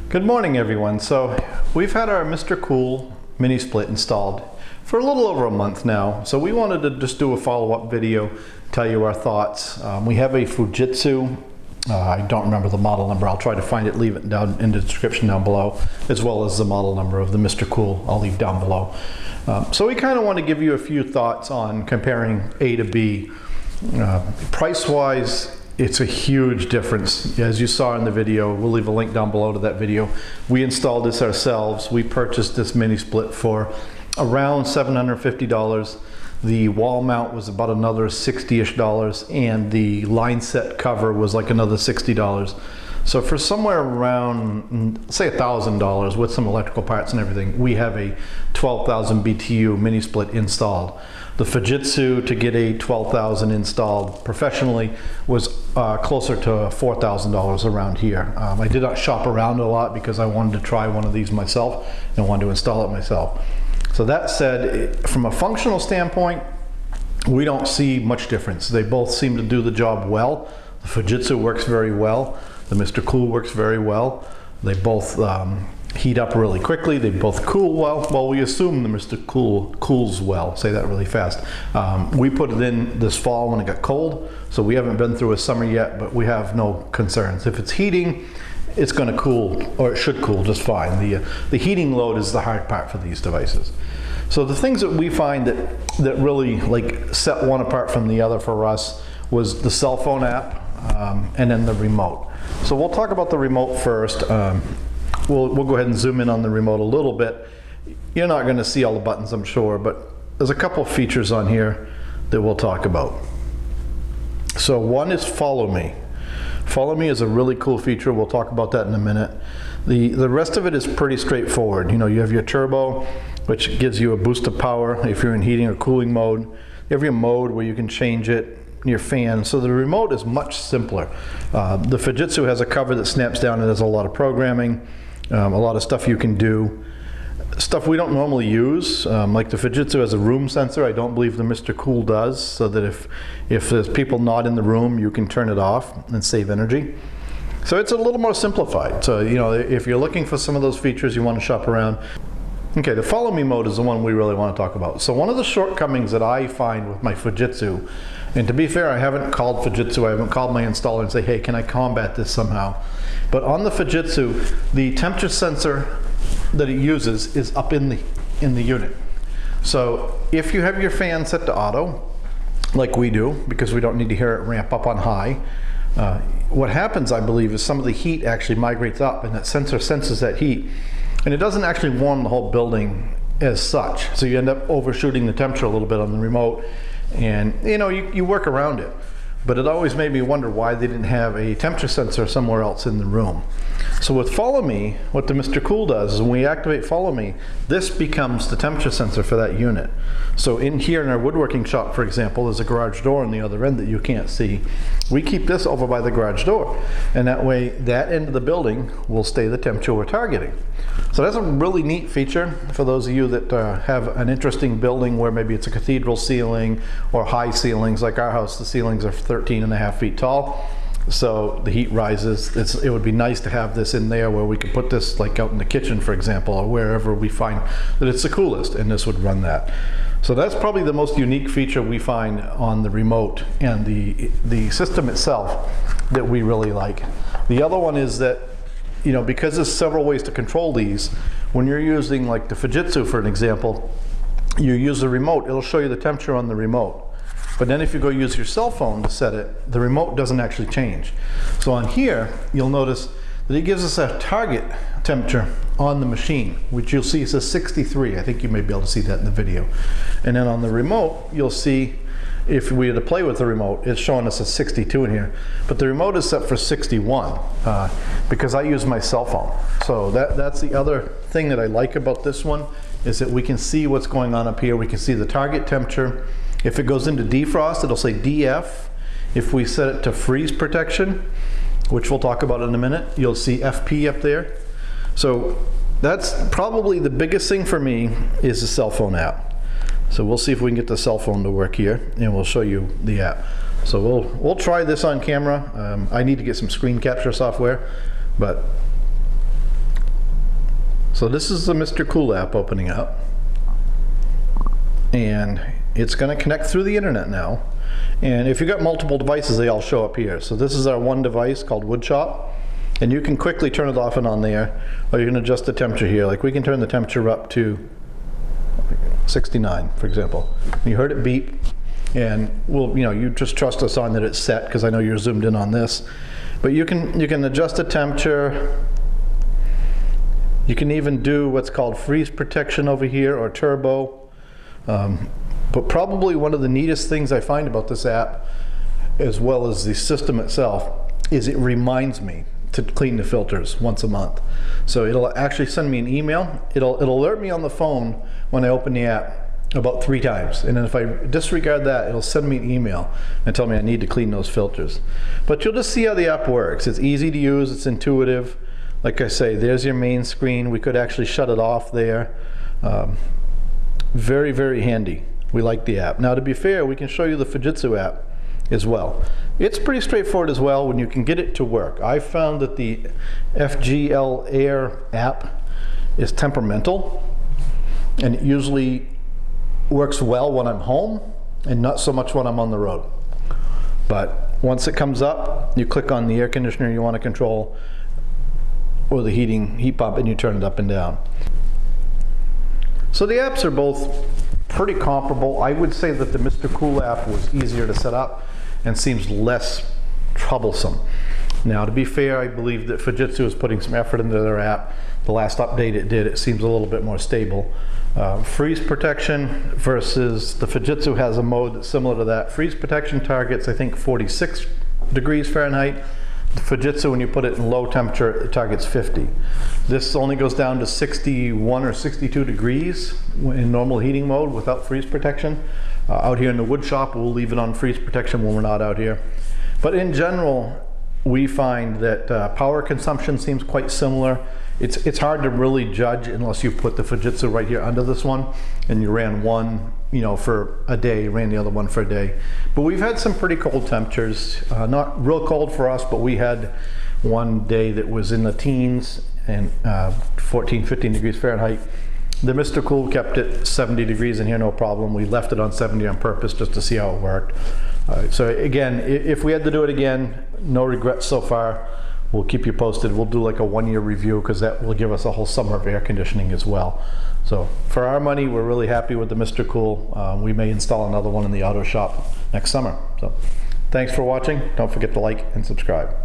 Good morning, everyone. So we've had our Mr. Cool mini split installed for a little over a month now. So we wanted to just do a follow-up video, tell you our thoughts. We have a Fujitsu. I don't remember the model number. I'll try to find it, leave it down in the description down below, as well as the model number of the Mr. Cool. I'll leave down below. So we kind of want to give you a few thoughts on comparing A to B. Price-wise, it's a huge difference. As you saw in the video, we'll leave a link down below to that video. We installed this ourselves. We purchased this mini split for around $750. The wall mount was about another $60-ish, and the line set cover was like another $60. So for somewhere around, say $1,000 with some electrical parts and everything, we have a 12,000 BTU mini split installed. The Fujitsu, to get a 12,000 installed professionally, was closer to $4,000 around here. I did not shop around a lot because I wanted to try one of these myself and wanted to install it myself. So that said, from a functional standpoint, we don't see much difference. They both seem to do the job well. The Fujitsu works very well. The Mr. Cool works very well. They both heat up really quickly. They both cool well. Well, we assume the Mr. Cool cools well. Say that really fast. We put it in this fall when it got cold, so we haven't been through a summer yet, but we have no concerns. If it's heating, it's going to cool, or it should cool just fine. The heating load is the hard part for these devices. So the things that we find that really like set one apart from the other for us was the cell phone app and then the remote. So we'll talk about the remote first. We'll go ahead and zoom in on the remote a little bit. You're not going to see all the buttons, I'm sure, but there's a couple of features on here that we'll talk about. So one is Follow Me. Follow Me is a really cool feature. We'll talk about that in a minute. The rest of it is pretty straightforward. You know, you have your turbo, which gives you a boost of power if you're in heating or cooling mode. You have your mode where you can change it, your fan. So the remote is much simpler. The Fujitsu has a cover that snaps down and has a lot of programming, a lot of stuff you can do. Stuff we don't normally use, like the Fujitsu has a room sensor. I don't believe the Mr. Cool does, so that if there's people not in the room, you can turn it off and save energy. So it's a little more simplified. So, you know, if you're looking for some of those features, you want to shop around. Okay, the Follow Me mode is the one we really want to talk about. So one of the shortcomings that I find with my Fujitsu, and to be fair, I haven't called Fujitsu, I haven't called my installer and say, hey, can I combat this somehow? But on the Fujitsu, the temperature sensor that it uses is up in the unit. So if you have your fan set to auto, like we do, because we don't need to hear it ramp up on high, what happens, I believe, is some of the heat actually migrates up, and that sensor senses that heat, and it doesn't actually warm the whole building as such. So you end up overshooting the temperature a little bit on the remote, and you know, you work around it. But it always made me wonder why they didn't have a temperature sensor somewhere else in the room. So with Follow Me, what the Mr. Cool does is when we activate Follow Me, this becomes the temperature sensor for that unit. So in here in our woodworking shop, for example, there's a garage door on the other end that you can't see. We keep this over by the garage door, and that way that end of the building will stay the temperature we're targeting. So that's a really neat feature for those of you that have an interesting building where maybe it's a cathedral ceiling or high ceilings. Like our house, the ceilings are 13.5 feet tall, so the heat rises. It would be nice to have this in there where we could put this like out in the kitchen, for example, or wherever we find that it's the coolest, and this would run that. So that's probably the most unique feature we find on the remote and the system itself that we really like. The other one is that, you know, because there's several ways to control these, when you're using like the Fujitsu for an example, you use the remote, it'll show you the temperature on the remote. But then if you go use your cell phone to set it, the remote doesn't actually change. So on here, you'll notice that it gives us a target temperature on the machine, which you'll see says 63. I think you may be able to see that in the video. And then on the remote, you'll see, if we had to play with the remote, it's showing us a 62 in here. But the remote is set for 61 because I use my cell phone. So that's the other thing that I like about this one, is that we can see what's going on up here. We can see the target temperature. If it goes into defrost, it'll say DF. If we set it to freeze protection, which we'll talk about in a minute, you'll see FP up there. So that's probably the biggest thing for me, is the cell phone app. So we'll see if we can get the cell phone to work here, and we'll show you the app. So we'll try this on camera. I need to get some screen capture software, but So this is the Mr. Cool app opening up, and it's going to connect through the internet now. And if you've got multiple devices, they all show up here. So this is our one device called Woodshop, and you can quickly turn it off and on there, or you can adjust the temperature here. Like we can turn the temperature up to 69, for example. You heard it beep, and you just trust us on that it's set, because I know you're zoomed in on this. But you can adjust the temperature. You can even do what's called freeze protection over here, or turbo. But probably one of the neatest things I find about this app, as well as the system itself, is it reminds me to clean the filters once a month. So it'll actually send me an email. It'll alert me on the phone when I open the app about 3 times. And then if I disregard that, it'll send me an email and tell me I need to clean those filters. But you'll just see how the app works. It's easy to use, it's intuitive. Like I say, there's your main screen. We could actually shut it off there. Very, very handy. We like the app. Now, to be fair, we can show you the Fujitsu app as well. It's pretty straightforward as well when you can get it to work. I found that the FGL Air app is temperamental, and it usually works well when I'm home and not so much when I'm on the road. But once it comes up, you click on the air conditioner you want to control, or the heat pump, and you turn it up and down. So the apps are both pretty comparable. I would say that the Mr. Cool app was easier to set up and seems less troublesome. Now, to be fair, I believe that Fujitsu is putting some effort into their app. The last update it did, it seems a little bit more stable. Freeze protection versus the Fujitsu has a mode that's similar to that. Freeze protection targets, I think, 46 degrees Fahrenheit. The Fujitsu, when you put it in low temperature, it targets 50. This only goes down to 61 or 62 degrees in normal heating mode without freeze protection. Out here in the wood shop, we'll leave it on freeze protection when we're not out here. But in general, we find that power consumption seems quite similar. It's hard to really judge unless you put the Fujitsu right here under this one, and you ran one for a day, ran the other one for a day. But we've had some pretty cold temperatures, not real cold for us, but we had one day that was in the teens and 14, 15 degrees Fahrenheit. The Mr. Cool kept it 70 degrees in here, no problem. We left it on 70 on purpose just to see how it worked. So again, if we had to do it again, no regrets so far. We'll keep you posted. We'll do like a 1-year review, because that will give us a whole summer of air conditioning as well. So for our money, we're really happy with the Mr. Cool. We may install another one in the auto shop next summer. So thanks for watching. Don't forget to like and subscribe.